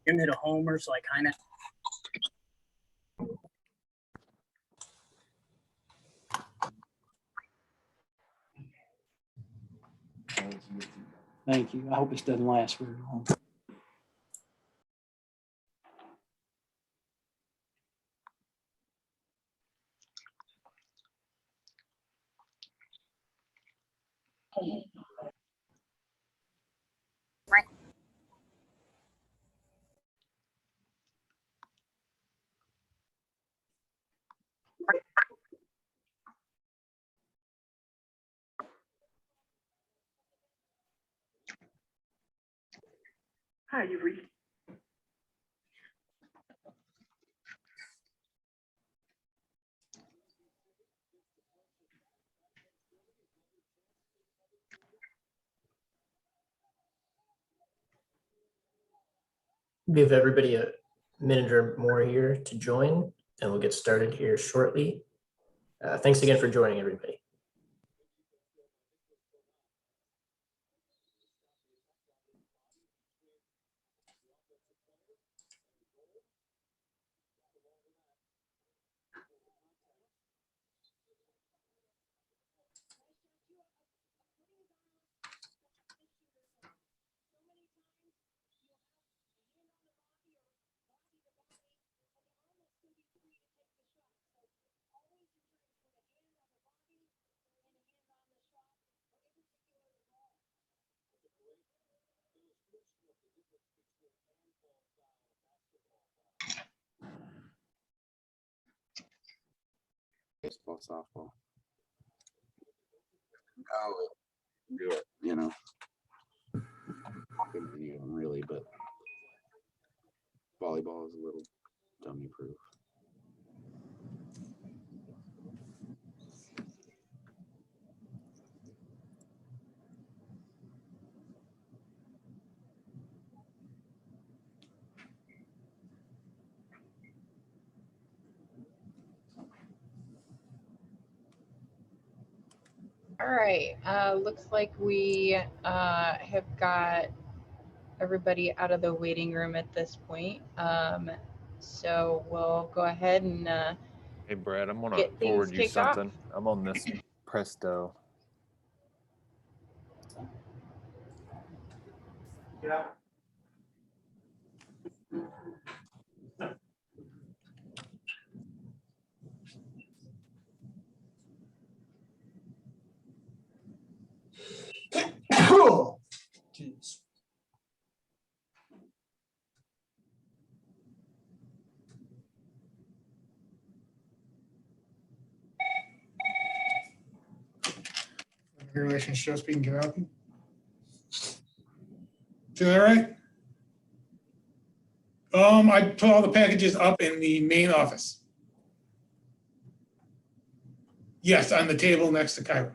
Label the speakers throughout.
Speaker 1: Jim hit a homer, so I kind of.
Speaker 2: Thank you. I hope this doesn't last very long.
Speaker 3: Hi, you read.
Speaker 4: Give everybody a minute or more here to join, and we'll get started here shortly. Thanks again for joining, everybody.
Speaker 5: Baseball, softball. I'll do it, you know. Any of them really, but volleyball is a little dummy proof.
Speaker 6: All right, looks like we have got everybody out of the waiting room at this point. So we'll go ahead and
Speaker 7: hey Brad, I'm gonna
Speaker 6: get
Speaker 7: forward
Speaker 6: things
Speaker 7: you
Speaker 6: kicked off.
Speaker 7: something. I'm on this Presto.
Speaker 3: Yeah.
Speaker 2: Jeez.
Speaker 3: Relationships being get out. Is that right? I put all the packages up in the main office. Yes, on the table next to Kyra.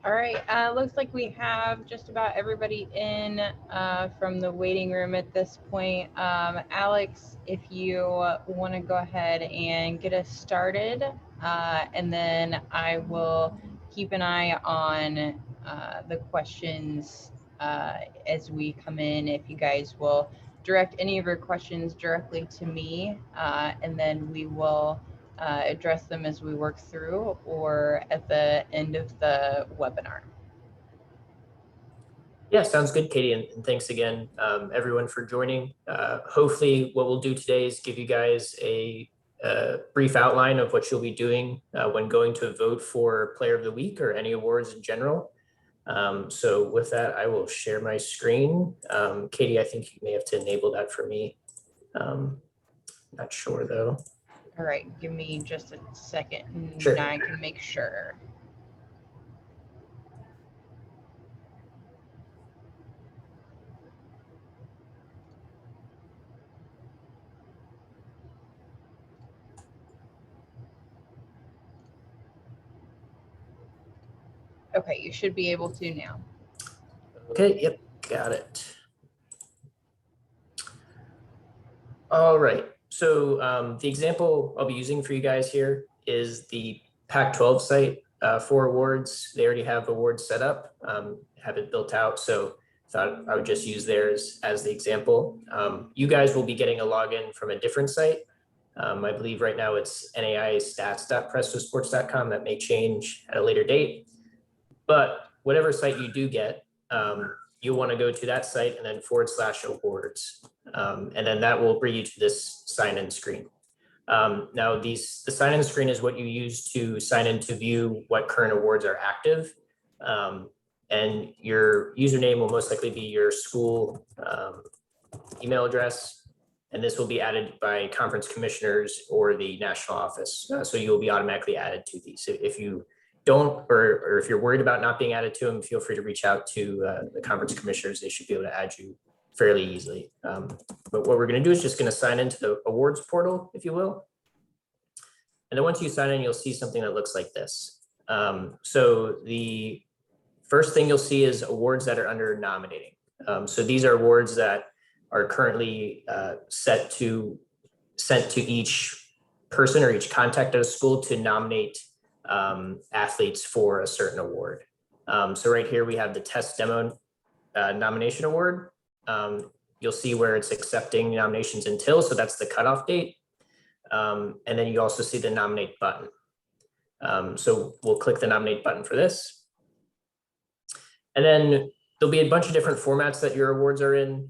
Speaker 6: All right, looks like we have just about everybody in from the waiting room at this point. Alex, if you want to go ahead and get us started, and then I will keep an eye on the questions as we come in. If you guys will direct any of your questions directly to me, and then we will address them as we work through or at the end of the webinar.
Speaker 4: Yeah, sounds good, Katie, and thanks again, everyone, for joining. Hopefully what we'll do today is give you guys a brief outline of what you'll be doing when going to vote for Player of the Week or any awards in general. So with that, I will share my screen. Katie, I think you may have to enable that for me. Not sure though.
Speaker 6: All right, give me just a second and
Speaker 4: Sure.
Speaker 6: I can make sure. Okay, you should be able to now.
Speaker 4: Okay, yep, got it. All right, so the example I'll be using for you guys here is the Pac-12 site for awards. They already have awards set up, have it built out, so thought I would just use theirs as the example. You guys will be getting a login from a different site. I believe right now it's naistats.prestosports.com. That may change at a later date, but whatever site you do get, you'll want to go to that site and then /awards. And then that will bring you to this sign-in screen. Now, the sign-in screen is what you use to sign in to view what current awards are active. And your username will most likely be your school email address. And this will be added by conference commissioners or the national office. So you'll be automatically added to these. If you don't, or if you're worried about not being added to them, feel free to reach out to the conference commissioners. They should be able to add you fairly easily. But what we're going to do is just going to sign into the awards portal, if you will. And then once you sign in, you'll see something that looks like this. So the first thing you'll see is awards that are under nominating. So these are awards that are currently sent to each person or each contact at a school to nominate athletes for a certain award. So right here we have the test demo nomination award. You'll see where it's accepting nominations until, so that's the cutoff date. And then you also see the nominate button. So we'll click the nominate button for this. And then there'll be a bunch of different formats that your awards are in.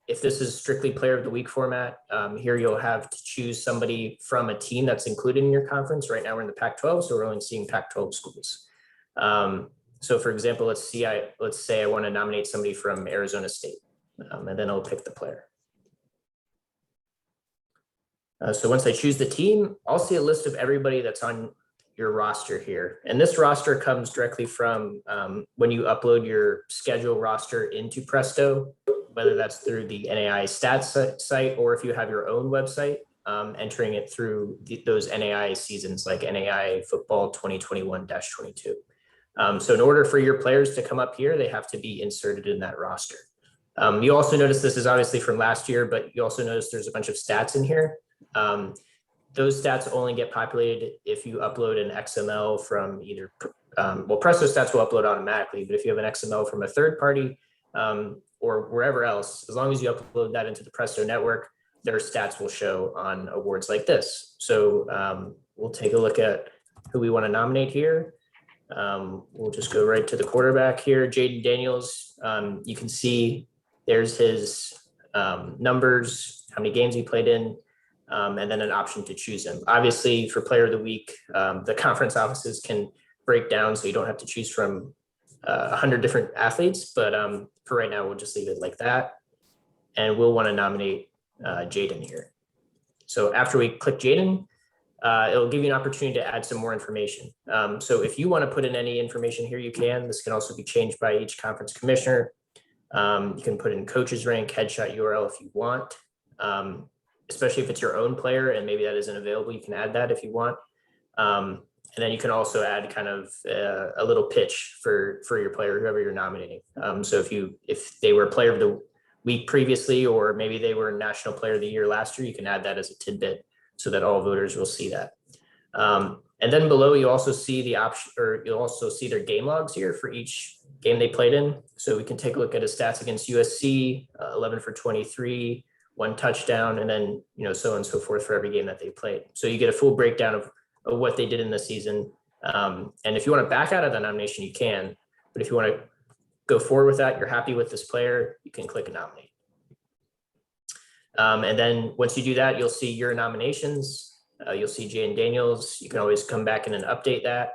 Speaker 4: If this is strictly Player of the Week format, here you'll have to choose somebody from a team that's included in your conference. Right now we're in the Pac-12, so we're only seeing Pac-12 schools. So for example, let's say I want to nominate somebody from Arizona State, and then I'll pick the player. So once I choose the team, I'll see a list of everybody that's on your roster here. And this roster comes directly from when you upload your schedule roster into Presto, whether that's through the NAI stats site, or if you have your own website, entering it through those NAI seasons like NAI football 2021-22. So in order for your players to come up here, they have to be inserted in that roster. You also notice this is obviously from last year, but you also notice there's a bunch of stats in here. Those stats only get populated if you upload an XML from either, well, Presto stats will upload automatically, but if you have an XML from a third party or wherever else, as long as you upload that into the Presto network, their stats will show on awards like this. So we'll take a look at who we want to nominate here. We'll just go right to the quarterback here, Jaden Daniels. You can see there's his numbers, how many games he played in, and then an option to choose him. Obviously, for Player of the Week, the conference offices can break down, so you don't have to choose from 100 different athletes, but for right now, we'll just leave it like that. And we'll want to nominate Jaden here. So after we click Jaden, it'll give you an opportunity to add some more information. So if you want to put in any information here, you can. This can also be changed by each conference commissioner. You can put in coach's rank, headshot URL if you want, especially if it's your own player and maybe that isn't available, you can add that if you want. then you can also add kind of a little pitch for your player, whoever you're nominating. So if they were player of the week previously, or maybe they were National Player of the Year last year, you can add that as a tidbit so that all voters will see that. And then below, you also see the option, or you'll also see their game logs here for each game they played in. So we can take a look at his stats against USC, 11 for 23, 1 touchdown, and then, so on and so forth for every game that they played. So you get a full breakdown of what they did in the season. And if you want to back out of the nomination, you can, but if you want to go forward with that, you're happy with this player, you can click nominate. And then once you do that, you'll see your nominations. You'll see Jaden Daniels. You can always come back in and update that.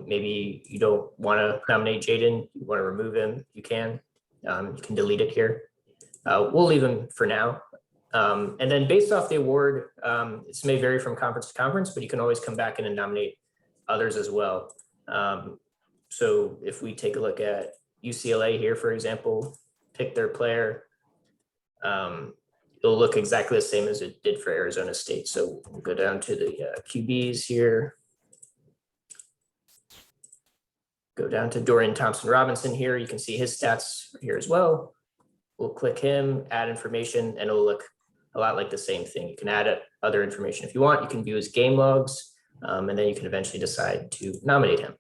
Speaker 4: Maybe you don't want to nominate Jaden, you want to remove him, you can delete it here. We'll leave him for now. And then based off the award, this may vary from conference to conference, but you can always come back in and nominate others as well. So if we take a look at UCLA here, for example, pick their player, it'll look exactly the same as it did for Arizona State. So we'll go down to the QBs here. Go down to Dorian Thompson-Robinson here. You can see his stats here as well. We'll click him, add information, and it'll look a lot like the same thing. You can add other information if you want. You can view his game logs, and then you can eventually decide to nominate him.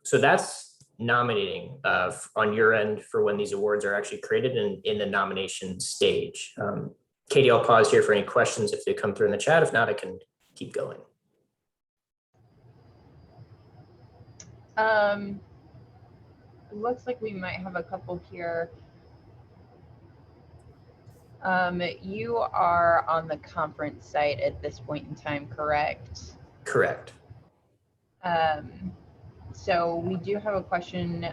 Speaker 4: So that's nominating on your end for when these awards are actually created in the nomination stage. Katie, I'll pause here for any questions if they come through in the chat. If not, I can keep going.
Speaker 6: It looks like we might have a couple here. You are on the conference site at this point in time, correct?
Speaker 4: Correct.
Speaker 6: So we do have a question.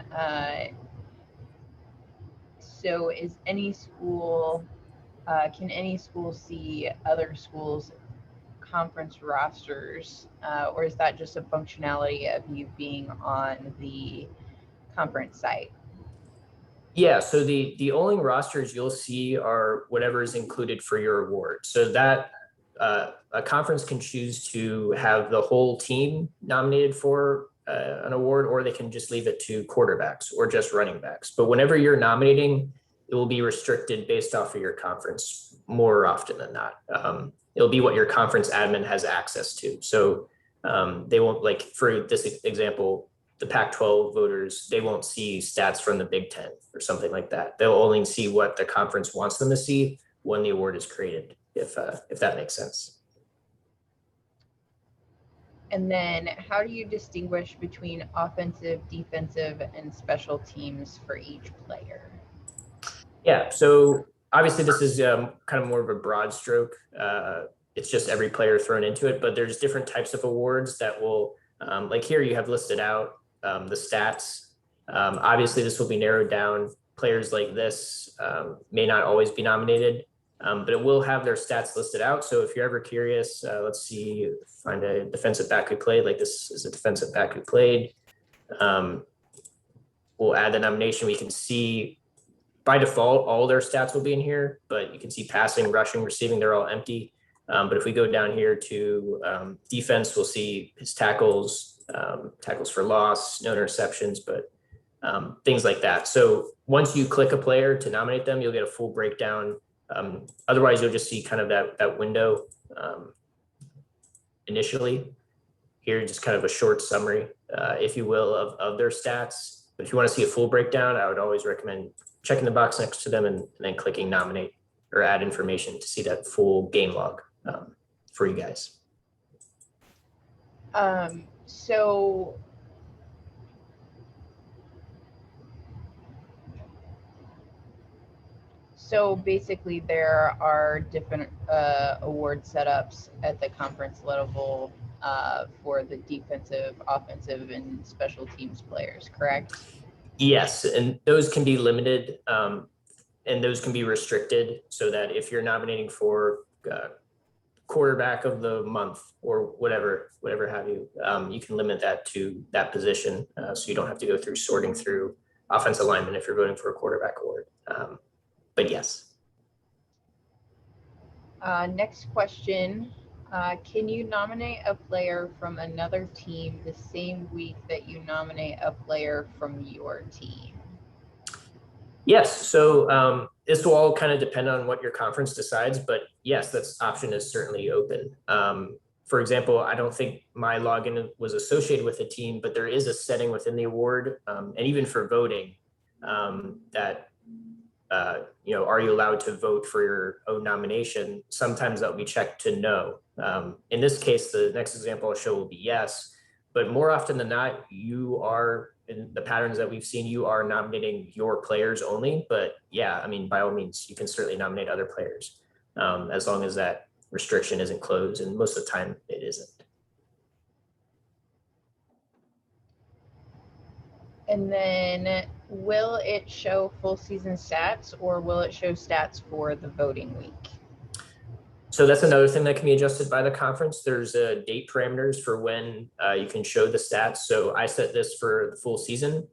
Speaker 6: So is any school, can any school see other schools' conference rosters, or is that just a functionality of you being on the conference site?
Speaker 4: Yeah, so the only rosters you'll see are whatever is included for your award. So that a conference can choose to have the whole team nominated for an award, or they can just leave it to quarterbacks or just running backs. But whenever you're nominating, it will be restricted based off of your conference more often than not. It'll be what your conference admin has access to. So they won't, like for this example, the Pac-12 voters, they won't see stats from the Big Ten or something like that. They'll only see what the conference wants them to see when the award is created, if that makes sense.
Speaker 6: And then how do you distinguish between offensive, defensive, and special teams for each player?
Speaker 4: Yeah, so obviously this is kind of more of a broad stroke. It's just every player thrown into it, but there's different types of awards that will, like here you have listed out the stats. Obviously this will be narrowed down. Players like this may not always be nominated, but it will have their stats listed out. So if you're ever curious, let's see, find a defensive back who played, like this is a defensive back who played. We'll add the nomination. We can see by default, all their stats will be in here, but you can see passing, rushing, receiving, they're all empty. But if we go down here to defense, we'll see his tackles, tackles for loss, no interceptions, but things like that. So once you click a player to nominate them, you'll get a full breakdown. Otherwise, you'll just see kind of that window initially. Here, just kind of a short summary, if you will, of their stats. But if you want to see a full breakdown, I would always recommend checking the box next to them and then clicking nominate or add information to see that full game log for you guys.
Speaker 6: So basically there are different award setups at the conference level for the defensive, offensive, and special teams players, correct?
Speaker 4: Yes, and those can be limited and those can be restricted so that if you're nominating for quarterback of the month or whatever have you, you can limit that to that position so you don't have to go through sorting through offensive linemen if you're voting for a quarterback award. But yes.
Speaker 6: Next question. Can you nominate a player from another team the same week that you nominate a player from your team?
Speaker 4: Yes, so this will all kind of depend on what your conference decides, but yes, this option is certainly open. For example, I don't think my login was associated with a team, but there is a setting within the award, and even for voting, that are you allowed to vote for your own nomination? Sometimes that'll be checked to no. In this case, the next example I'll show will be yes, but more often than not, you are, in the patterns that we've seen, you are nominating your players only. But yeah, I mean, by all means, you can certainly nominate other players, as long as that restriction isn't closed, and most of the time it isn't.
Speaker 6: And then will it show full season stats, or will it show stats for the voting week?
Speaker 4: So that's another thing that can be adjusted by the conference. There's date parameters for when you can show the stats. So I set this for the full season.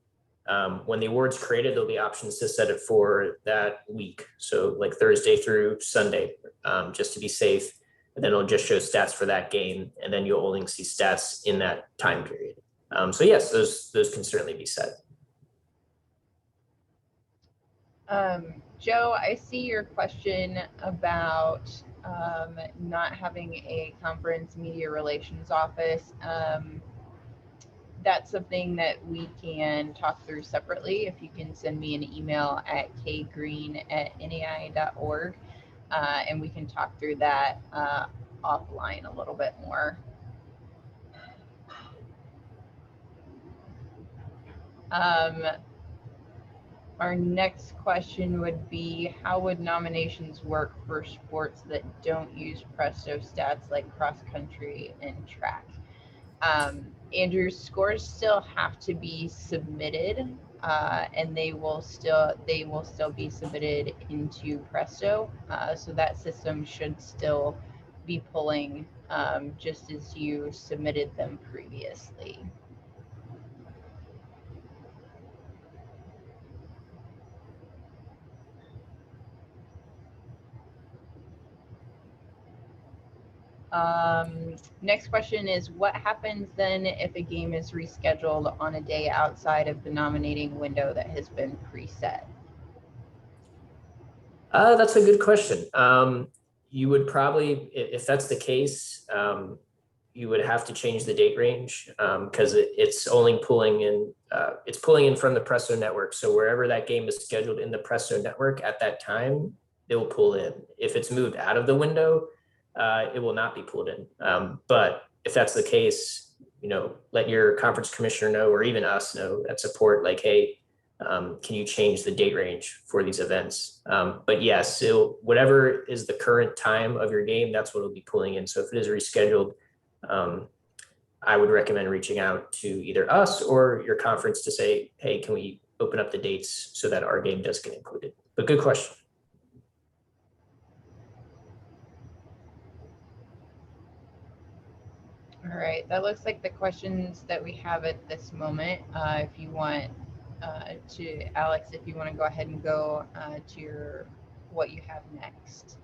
Speaker 4: When the award's created, there'll be options to set it for that week. So like Thursday through Sunday, just to be safe. And then it'll just show stats for that game. And then you'll only see stats in that time period. So yes, those can certainly be set.
Speaker 6: Joe, I see your question about not having a conference media relations office. That's something that we can talk through separately. If you can send me an email at kgreen@nai.org, and we can talk through that offline a little bit more. Our next question would be, how would nominations work for sports that don't use Presto stats like cross country and track? Andrew, scores still have to be submitted, and they will still be submitted into Presto. So that system should still be pulling just as you submitted them previously. Next question is, what happens then if a game is rescheduled on a day outside of the nominating window that has been preset?
Speaker 4: That's a good question. You would probably, if that's the case, you would have to change the date range because it's only pulling in, it's pulling in from the Presto network. So wherever that game is scheduled in the Presto network at that time, it will pull in. If it's moved out of the window, it will not be pulled in. But if that's the case, let your conference commissioner know, or even us know at support, like, hey, can you change the date range for these events? But yes, whatever is the current time of your game, that's what it'll be pulling in. So if it is rescheduled, I would recommend reaching out to either us or your conference to say, hey, can we open up the dates so that our game does get included? But good question.
Speaker 6: All right, that looks like the questions that we have at this moment. If you want to, Alex, if you want to go ahead and go to what you have next.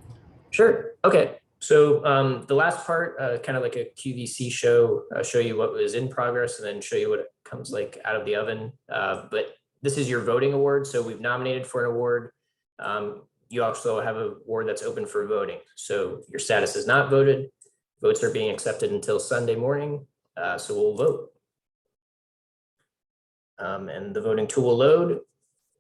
Speaker 4: Sure. Okay. So the last part, kind of like a QVC show, show you what was in progress and then show you what it comes like out of the oven. But this is your voting award. So we've nominated for an award. You also have an award that's open for voting. So your status is not voted. Votes are being accepted until Sunday morning. So we'll vote. And the voting tool will load.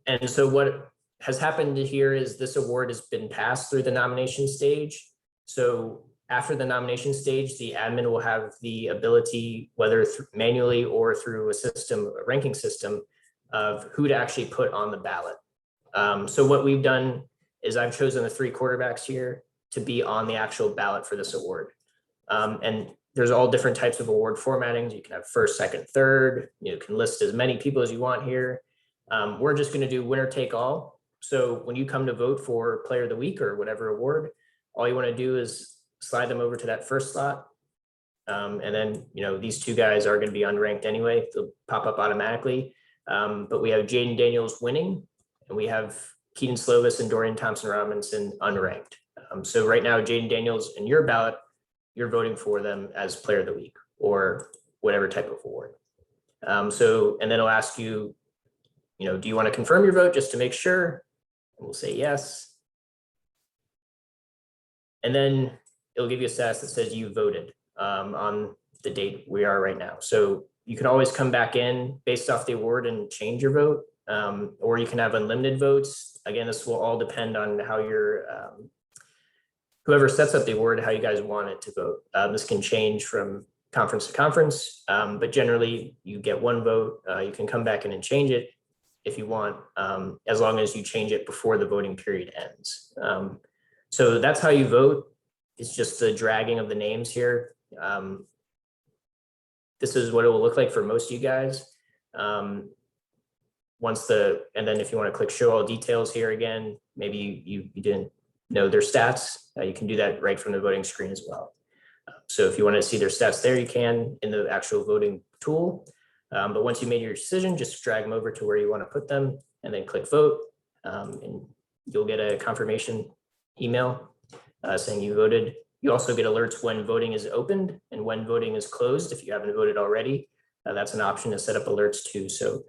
Speaker 4: And so what has happened here is this award has been passed through the nomination stage. So after the nomination stage, the admin will have the ability, whether manually or through a system, a ranking system, of who to actually put on the ballot. So what we've done is I've chosen the 3 quarterbacks here to be on the actual ballot for this award. And there's all different types of award formattings. You can have first, second, third. You can list as many people as you want here. We're just going to do winner take all. So when you come to vote for player of the week or whatever award, all you want to do is slide them over to that first slot. And then, these 2 guys are going to be unranked anyway. They'll pop up automatically. But we have Jaden Daniels winning, and we have Keaton Slovis and Dorian Thompson Robinson unranked. So right now, Jaden Daniels in your ballot you're voting for them as player of the week or whatever type of award. So, and then it'll ask you, do you want to confirm your vote just to make sure? And we'll say yes. And then it'll give you a status that says you voted on the date we are right now. So you can always come back in based off the award and change your vote, or you can have unlimited votes. Again, this will all depend on how your whoever sets up the award, how you guys want it to vote. This can change from conference to conference, but generally you get one vote. You can come back in and change it if you want, as long as you change it before the voting period ends. So that's how you vote. It's just the dragging of the names here. This is what it will look like for most of you guys. And then if you want to click show all details here again, maybe you didn't know their stats, you can do that right from the voting screen as well. So if you want to see their stats there, you can in the actual voting tool. But once you made your decision, just drag them over to where you want to put them and then click vote. And you'll get a confirmation email saying you voted. You also get alerts when voting is opened and when voting is closed. If you haven't voted already, that's an option to set up alerts too. So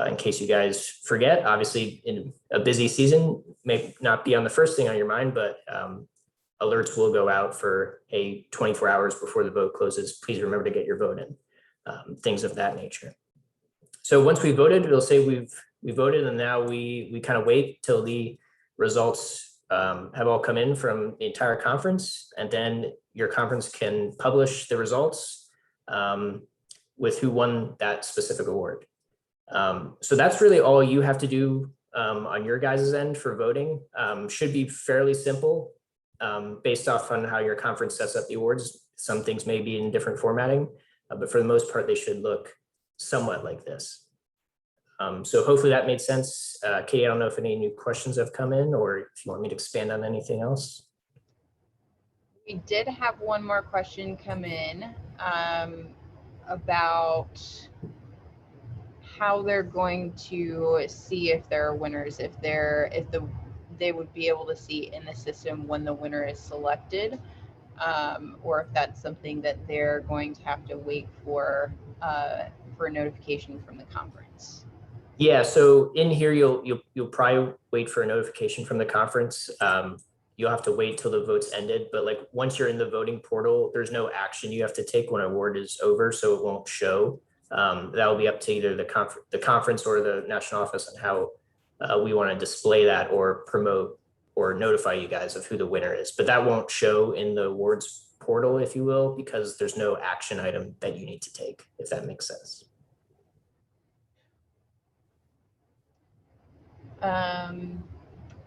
Speaker 4: in case you guys forget, obviously in a busy season, may not be on the first thing on your mind, but alerts will go out for 24 hours before the vote closes. Please remember to get your vote in, things of that nature. So once we voted, it'll say we voted, and now we kind of wait till the results have all come in from the entire conference, and then your conference can publish the results with who won that specific award. So that's really all you have to do on your guys' end for voting. Should be fairly simple based off on how your conference sets up the awards. Some things may be in different formatting, but for the most part, they should look somewhat like this. So hopefully that made sense. Katie, I don't know if any new questions have come in or if you want me to expand on anything else.
Speaker 6: We did have one more question come in about how they're going to see if there are winners, if they would be able to see in the system when the winner is selected, or if that's something that they're going to have to wait for a notification from the conference.
Speaker 4: Yeah, so in here, you'll probably wait for a notification from the conference. You'll have to wait till the vote's ended, but like once you're in the voting portal, there's no action you have to take when an award is over, so it won't show. That'll be up to either the conference or the national office on how we want to display that or promote or notify you guys of who the winner is. But that won't show in the awards portal, if you will, because there's no action item that you need to take, if that makes sense.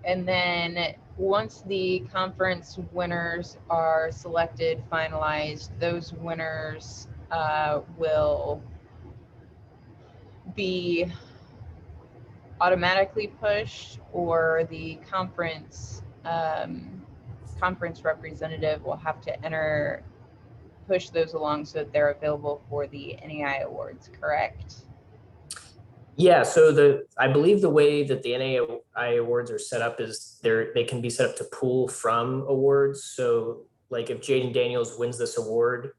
Speaker 6: And then once the conference winners are selected, finalized, those winners will be automatically pushed, or the conference representative will have to push those along so that they're available for the NAI awards, correct?
Speaker 4: Yeah, so I believe the way that the NAI awards are set up is they can be set up to pull from awards. So like if Jaden Daniels wins this award,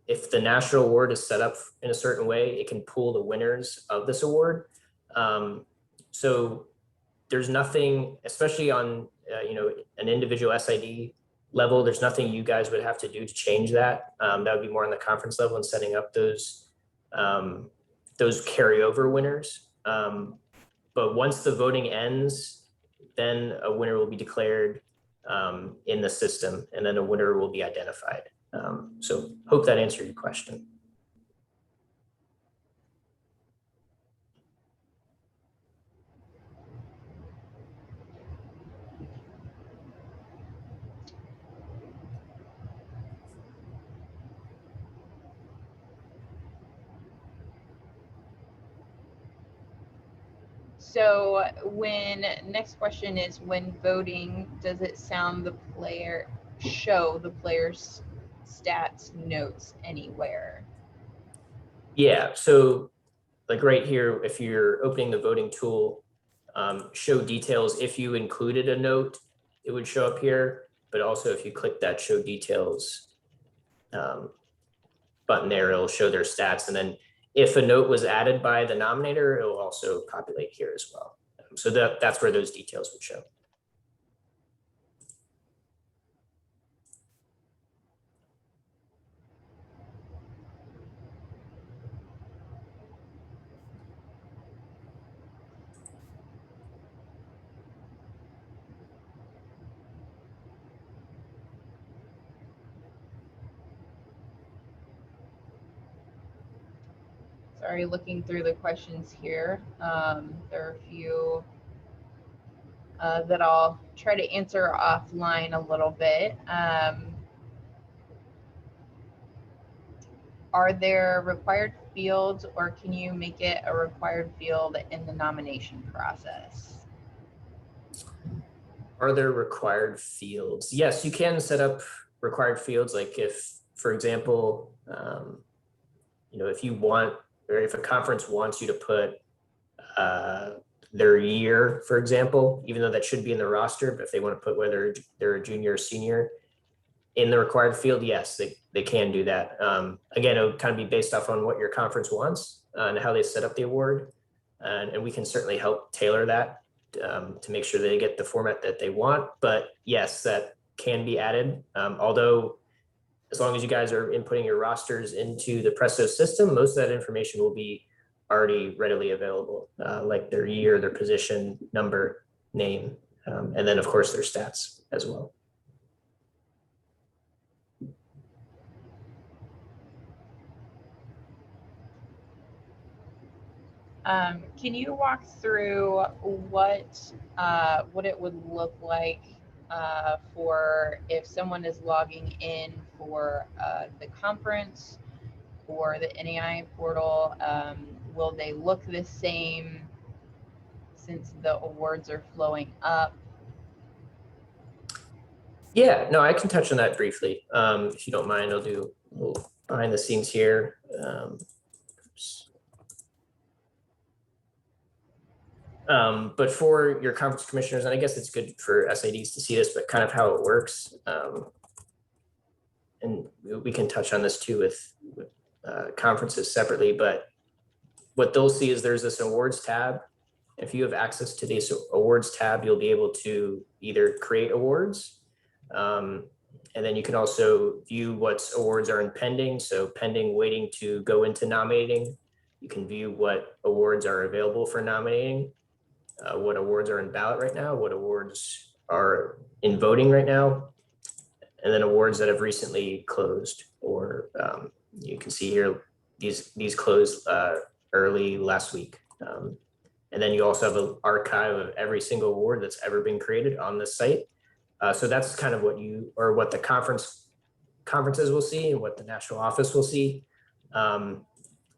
Speaker 4: if the national award is set up in a certain way, it can pull the winners of this award. So there's nothing, especially on an individual SID level, there's nothing you guys would have to do to change that. That would be more on the conference level and setting up those carryover winners. But once the voting ends, then a winner will be declared in the system, and then a winner will be identified. So hope that answered your question.
Speaker 6: So next question is, when voting, does it show the player's stats notes anywhere?
Speaker 4: Yeah, so like right here, if you're opening the voting tool, show details, if you included a note, it would show up here. But also if you click that show details, button there. It'll show their stats. And then if a note was added by the nominator, it will also populate here as well. So that's where those details would show.
Speaker 6: Sorry, looking through the questions here. There are a few that I'll try to answer offline a little bit. Are there required fields, or can you make it a required field in the nomination process?
Speaker 4: Are there required fields? Yes, you can set up required fields. Like if, for example, if you want, or if a conference wants you to put their year, for example, even though that should be in the roster, but if they want to put whether they're a junior or senior in the required field, yes, they can do that. Again, it would kind of be based off on what your conference wants and how they set up the award. And we can certainly help tailor that to make sure they get the format that they want. But yes, that can be added. Although, as long as you guys are inputting your rosters into the Presto system, most of that information will be already readily available, like their year, their position, number, name, and then of course their stats as well.
Speaker 6: Can you walk through what it would look like for if someone is logging in for the conference or the NAI portal? Will they look the same since the awards are flowing up?
Speaker 4: Yeah, no, I can touch on that briefly. If you don't mind, I'll do a little behind the scenes here. But for your conference commissioners, and I guess it's good for SIDs to see this, but kind of how it works. And we can touch on this too with conferences separately, but what they'll see is there's this awards tab. If you have access to this awards tab, you'll be able to either create awards, and then you can also view what awards are in pending. So pending, waiting to go into nominating. You can view what awards are available for nominating, what awards are in ballot right now, what awards are in voting right now, and then awards that have recently closed, or you can see here, these closed early last week. And then you also have an archive of every single award that's ever been created on this site. So that's kind of what the conferences will see and what the national office will see. And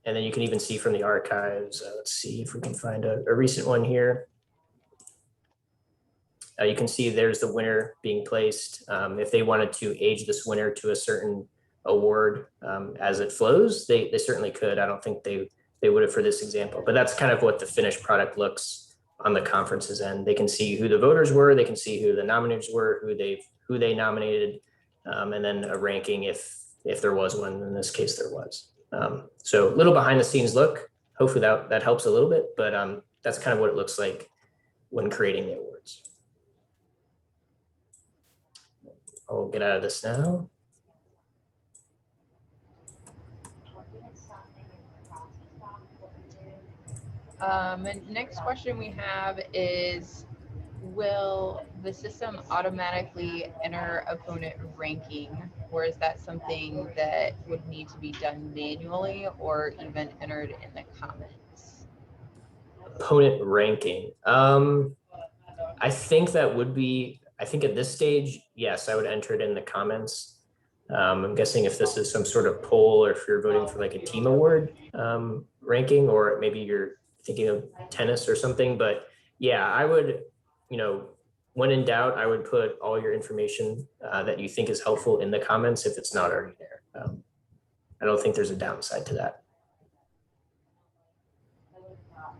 Speaker 4: then you can even see from the archives, let's see if we can find a recent one here. You can see there's the winner being placed. If they wanted to age this winner to a certain award as it flows, they certainly could. I don't think they would have for this example, but that's kind of what the finished product looks on the conference's end. They can see who the voters were, they can see who the nominators were, who they nominated, and then a ranking if there was one. In this case, there was. So a little behind the scenes look. Hopefully that helps a little bit, but that's kind of what it looks like when creating the awards. I'll get out of this now.
Speaker 6: And next question we have is, will the system automatically enter opponent ranking, or is that something that would need to be done manually or even entered in the comments?
Speaker 4: Opponent ranking. I think that would be, I think at this stage, yes, I would enter it in the comments. I'm guessing if this is some sort of poll, or if you're voting for like a team award ranking, or maybe you're thinking of tennis or something, but yeah, I would, when in doubt, I would put all your information that you think is helpful in the comments if it's not already there. I don't think there's a downside to that.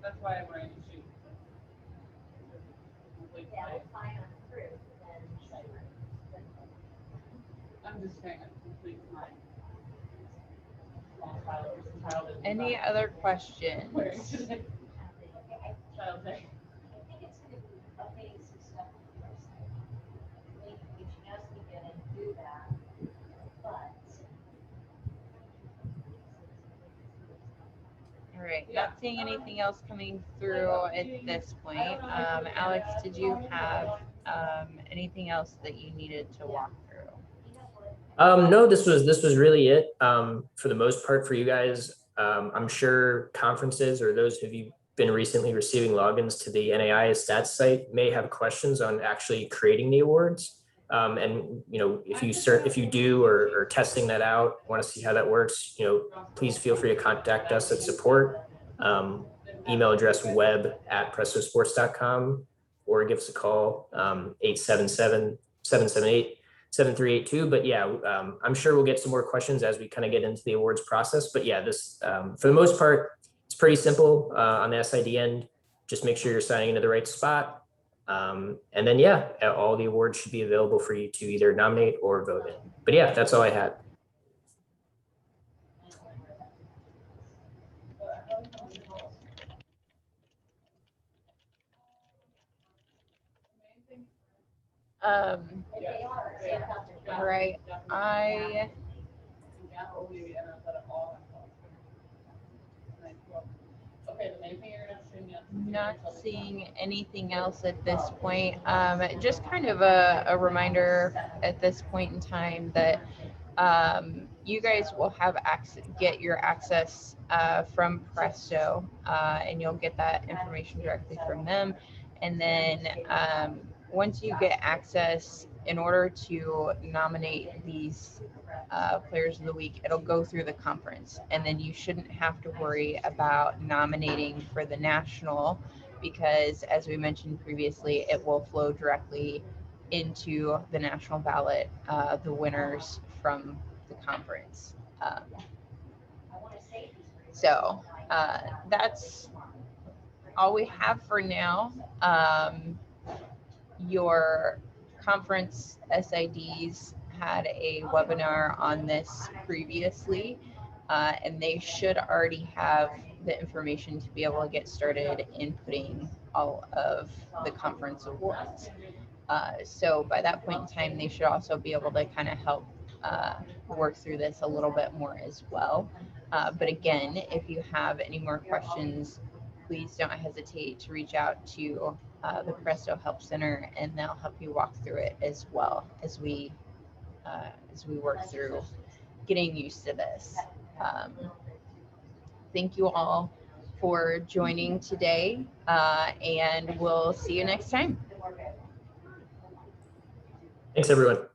Speaker 1: That's why I'm writing sheet. I'm just saying, complete mine.
Speaker 6: Any other questions?
Speaker 1: Child day.
Speaker 6: All right, not seeing anything else coming through at this point. Alex, did you have anything else that you needed to walk through?
Speaker 4: No, this was really it. For the most part for you guys, I'm sure conferences or those of you been recently receiving logins to the NAI stats site may have questions on actually creating the awards. And you know, if you do or testing that out, want to see how that works, you know, please feel free to contact us at support. Email address web@prestosports.com or give us a call 877-778-7382. But yeah, I'm sure we'll get some more questions as we kind of get into the awards process. But yeah, this for the most part, it's pretty simple on the SID end. Just make sure you're signing into the right spot. And then, yeah, all the awards should be available for you to either nominate or vote in. But yeah, that's all I had.
Speaker 6: All right, not seeing anything else at this point. Just kind of a reminder at this point in time that you guys will have get your access from Presto, and you'll get that information directly from them. And then once you get access, in order to nominate these players of the week, it'll go through the conference, and then you shouldn't have to worry about nominating for the national, because as we mentioned previously, it will flow directly into the national ballot, the winners from the conference. So that's all we have for now. Your conference SIDs had a webinar on this previously, and they should already have the information to be able to get started inputting all of the conference awards. So by that point in time, they should also be able to kind of help work through this a little bit more as well. But again, if you have any more questions, please don't hesitate to reach out to the Presto Help Center, and they'll help you walk through it as well as we work through getting used to this. Thank you all for joining today, and we'll see you next time.
Speaker 4: Thanks, everyone.